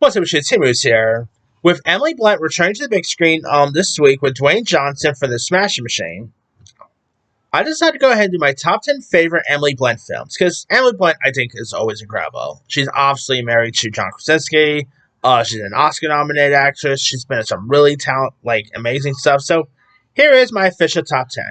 What's up, shit? Tim Moose here. With Emily Blunt returning to the big screen this week with Dwayne Johnson for The Smashing Machine, I decided to go ahead and do my top 10 favorite Emily Blunt films, because Emily Blunt, I think, is always incredible. She's obviously married to John Krasinski. She's an Oscar-nominated actress. She's been in some really amazing stuff. So, here is my official top 10.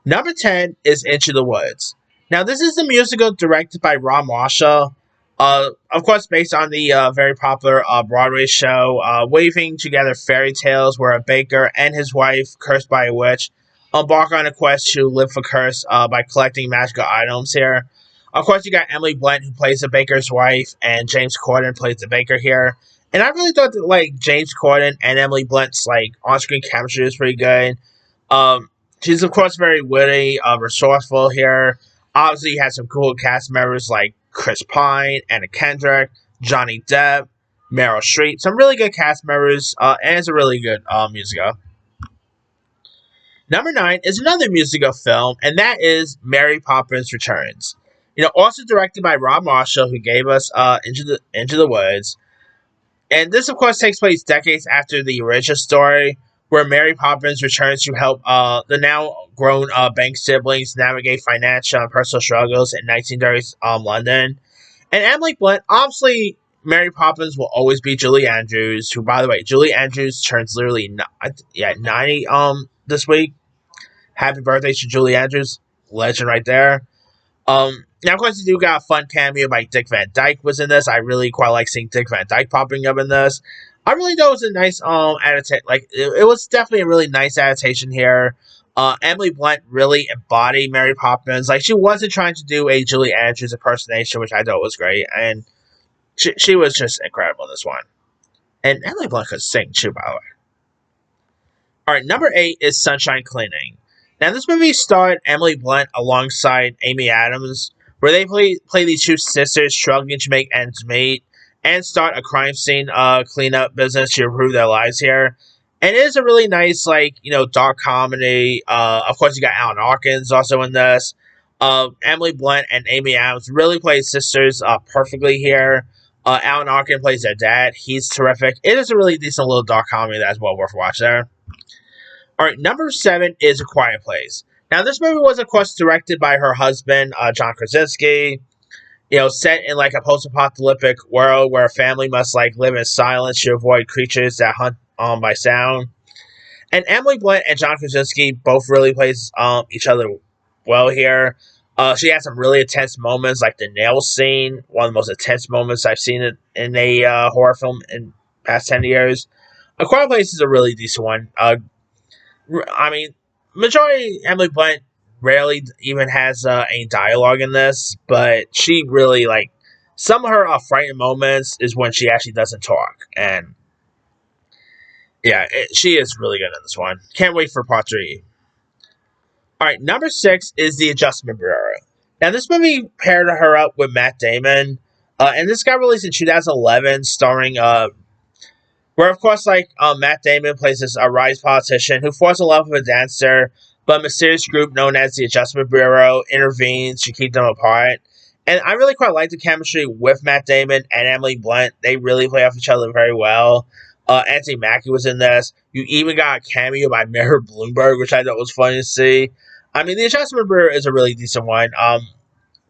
Number 10 is Into the Woods. Now, this is a musical directed by Rob Marshall. Of course, based on the very popular Broadway show, Weaving Together Fairy Tales, where a baker and his wife, cursed by a witch, embark on a quest to lift the curse by collecting magical items here. Of course, you got Emily Blunt, who plays the baker's wife, and James Corden plays the baker here. And I really thought that, James Corden and Emily Blunt's, on-screen chemistry is pretty good. She's, of course, very witty, resourceful here. Obviously, you had some cool cast members like Chris Pine, Anna Kendrick, Johnny Depp, Meryl Streep. Some really good cast members, and it's a really good musical. Number 9 is another musical film, and that is Mary Poppins Returns. Also directed by Rob Marshall, who gave us Into the Woods. And this, of course, takes place decades after the original story, where Mary Poppins returns to help the now grown Banks siblings navigate financial and personal struggles in 1930s London. And Emily Blunt, obviously, Mary Poppins will always be Julie Andrews, who, by the way, Julie Andrews turns literally 90 this week. Happy birthday to Julie Andrews, legend right there. Now, of course, you do got a fun cameo by Dick Van Dyke was in this. I really quite like seeing Dick Van Dyke popping up in this. I really thought it was a nice adaptation. It was definitely a really nice adaptation here. Emily Blunt really embodied Mary Poppins. She wasn't trying to do a Julie Andrews impersonation, which I thought was great, and she was just incredible in this one. And Emily Blunt could sing too, by the way. All right, number 8 is Sunshine Cleaning. Now, this movie starred Emily Blunt alongside Amy Adams, where they play these two sisters struggling to make ends meet and start a crime scene cleanup business to improve their lives here. And it is a really nice, dark comedy. Of course, you got Alan Arkin also in this. Emily Blunt and Amy Adams really play sisters perfectly here. Alan Arkin plays their dad. He's terrific. It is a really decent little dark comedy that's well worth watching there. All right, number 7 is A Quiet Place. Now, this movie was, of course, directed by her husband, John Krasinski. Set in a post-apocalyptic world where a family must live in silence to avoid creatures that hunt by sound. And Emily Blunt and John Krasinski both really plays each other well here. She has some really intense moments, like the nail scene, one of the most intense moments I've seen in a horror film in the past 10 years. A Quiet Place is a really decent one. Majority Emily Blunt rarely even has any dialogue in this, but she really, some of her frightening moments is when she actually doesn't talk. And, yeah, she is really good in this one. Can't wait for part 3. Alright, number 6 is The Adjustment Bureau. Now, this movie paired her up with Matt Damon, and this got released in 2011, starring, where, of course, Matt Damon plays this rise politician who falls in love with a dancer, but a mysterious group known as the Adjustment Bureau intervenes to keep them apart. And I really quite like the chemistry with Matt Damon and Emily Blunt. They really play off each other very well. Anthony Mackie was in this. You even got a cameo by Mayor Bloomberg, which I thought was funny to see. The Adjustment Bureau is a really decent one.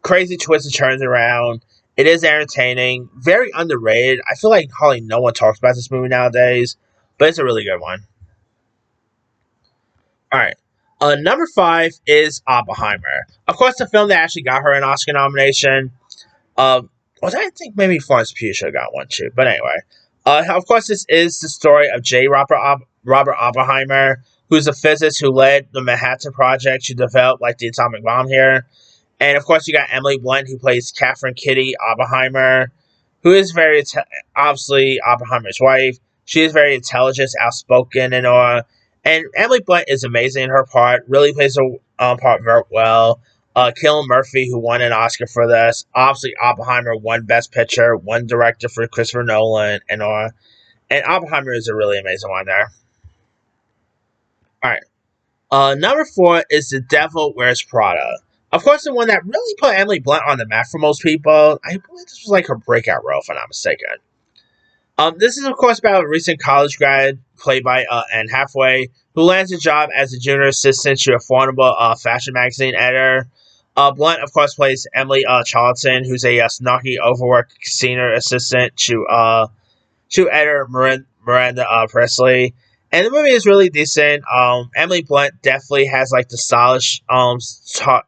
Crazy twists and turns around. It is entertaining. Very underrated. I feel like hardly no one talks about this movie nowadays, but it's a really good one. Alright. Number 5 is Oppenheimer. Of course, the film that actually got her an Oscar nomination. I think maybe Florence Pugh should have got one too. But anyway. Of course, this is the story of J. Robert Oppenheimer, who's a physicist who led the Manhattan Project to develop the atomic bomb here. And of course, you got Emily Blunt, who plays Catherine Kitty Oppenheimer, who is obviously Oppenheimer's wife. She is very intelligent, outspoken, and all. And Emily Blunt is amazing in her part. Really plays her part very well. Cillian Murphy, who won an Oscar for this. Obviously, Oppenheimer won Best Picture, won Director for Christopher Nolan, and all. And Oppenheimer is a really amazing one there. Alright. Number 4 is The Devil Wears Prada. Of course, the one that really put Emily Blunt on the map for most people. I believe this was her breakout role, if I'm not mistaken. This is, of course, about a recent college grad, played by Anne Hathaway, who lands a job as a junior assistant to a formidable fashion magazine editor. Blunt, of course, plays Emily Charlton, who's a snarky, overworked senior assistant to editor Miranda Presley. And the movie is really decent. Emily Blunt definitely has like the stylish,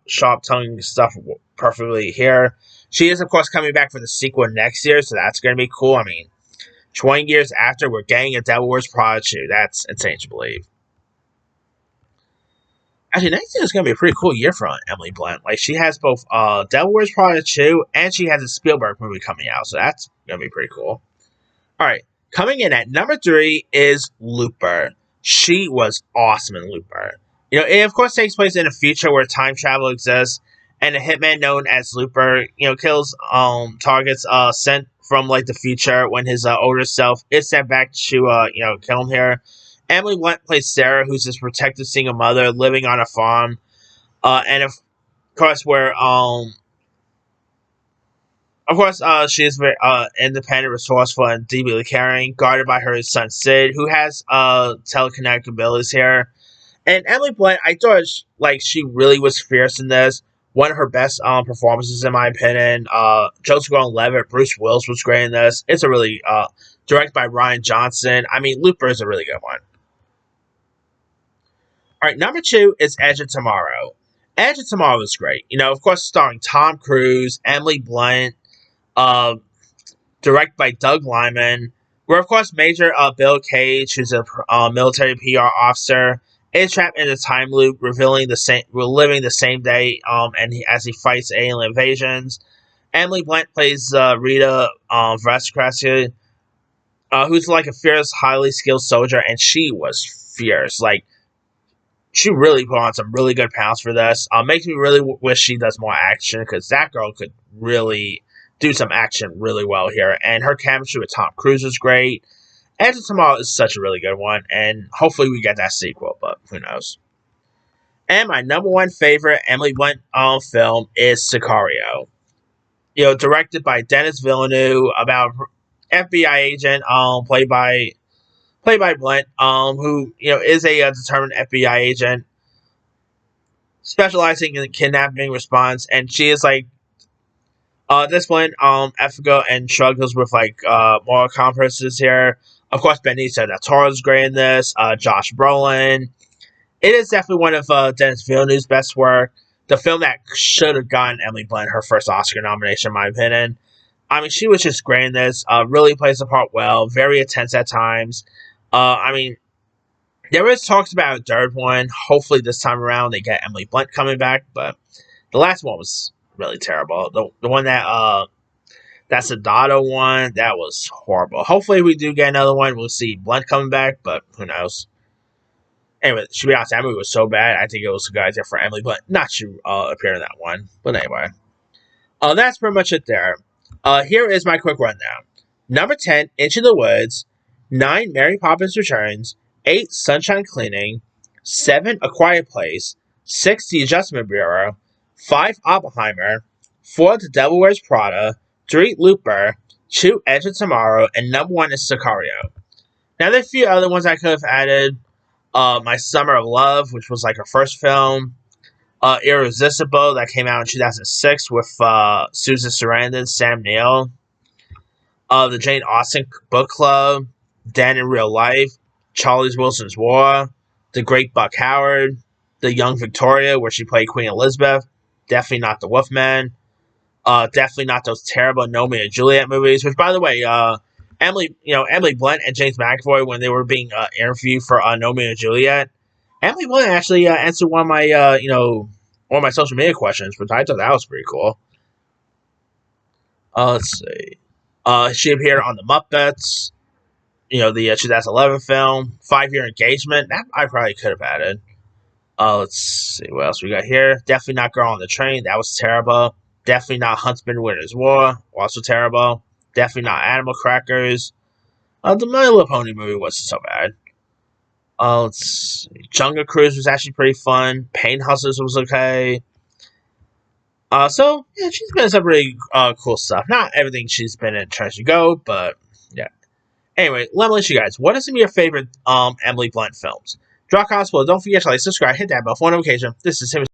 sharp tongue stuff perfectly here. She is, of course, coming back for the sequel next year, so that's going to be cool. I mean, 20 years after, we're getting a Devil Wears Prada 2. That's insane to believe. Actually, next year is going to be a pretty cool year for Emily Blunt. Like, she has both Devil Wears Prada 2 and she has a Spielberg movie coming out, so that's going to be pretty cool. Alright, coming in at number 3 is Looper. She was awesome in Looper. It of course takes place in a future where time travel exists, and a hitman known as Looper, kills targets sent from like the future when his older self is sent back to kill him here. Emily Blunt plays Sarah, who's this protective single mother living on a farm, and of course where she is very independent, resourceful, and deeply caring, guarded by her son Sid, who has telekinetic abilities here. And Emily Blunt, I thought she really was fierce in this. One of her best performances, in my opinion. Joseph Gordon-Levitt, Bruce Willis was great in this. It's a really directed by Rian Johnson. I mean, Looper is a really good one. All right, number 2 is Edge of Tomorrow. Edge of Tomorrow is great. Of course, starring Tom Cruise, Emily Blunt, uh, directed by Doug Liman, where of course Major Bill Cage, who's a military PR officer, is trapped in a time loop, reliving the same day, as he fights alien invasions. Emily Blunt plays Rita Vasquez, who's like a fierce, highly skilled soldier, and she was fierce. Like, she really put on some really good pounds for this. Makes me really wish she does more action, because that girl could really do some action really well here. And her chemistry with Tom Cruise is great. Edge of Tomorrow is such a really good one, and hopefully we get that sequel, but who knows. And my number one favorite Emily Blunt film is Sicario. Directed by Denis Villeneuve, about FBI agent played by Blunt, who is a determined FBI agent specializing in kidnapping response, and she is like this one, ethical and struggles with like moral compasses here. Of course, Benicio del Toro is great in this. Josh Brolin. It is definitely one of Denis Villeneuve's best work. The film that should have gotten Emily Blunt her first Oscar nomination, in my opinion. I mean, she was just great in this. Really plays the part well. Very intense at times. I mean, there is talks about a third one. Hopefully, this time around they get Emily Blunt coming back. But the last one was really terrible. The one that's the Dotto one, that was horrible. Hopefully, we do get another one. We'll see Blunt coming back, but who knows. Anyway, to be honest, that movie was so bad. I think it was a good idea for Emily Blunt not to appear in that one. But anyway, that's pretty much it there. Here is my quick rundown. Number 10, Into the Woods. 9, Mary Poppins Returns. 8, Sunshine Cleaning. 7, A Quiet Place. 6, The Adjustment Bureau. 5, Oppenheimer. 4, The Devil Wears Prada. 3, Looper. 2, Edge of Tomorrow. And number 1 is Sicario. Now, there's a few other ones I could have added. My Summer of Love, which was like her first film. Irresistible, that came out in 2006 with Susan Sarandon, Sam Neill. The Jane Austen Book Club. Dan in Real Life. Charles Wilson's War. The Great Buck Howard. The Young Victoria, where she played Queen Elizabeth. Definitely not The Wolfman. Definitely not those terrible Romeo and Juliet movies, which, by the way, Emily Blunt and James McAvoy, when they were being interviewed for Romeo and Juliet, Emily Blunt actually answered one of my social media questions, which I thought that was pretty cool. Let's see. She appeared on The Muppets, the 2011 film. 5-Year Engagement, that I probably could have added. Let's see what else we got here. Definitely not Girl on the Train, that was terrible. Definitely not Huntsman Winter's War, also terrible. Definitely not Animal Crackers. The My Little Pony movie wasn't so bad. Let's see. Jungle Cruise was actually pretty fun. Pain Hustlers was okay. So, yeah, she's been in some really cool stuff. Not everything she's been in Treasure Go, but, yeah. Anyway, let me ask you guys, what are some of your favorite Emily Blunt films? Drop comments below. Don't forget to like, subscribe, hit that bell for notification. This is Tim.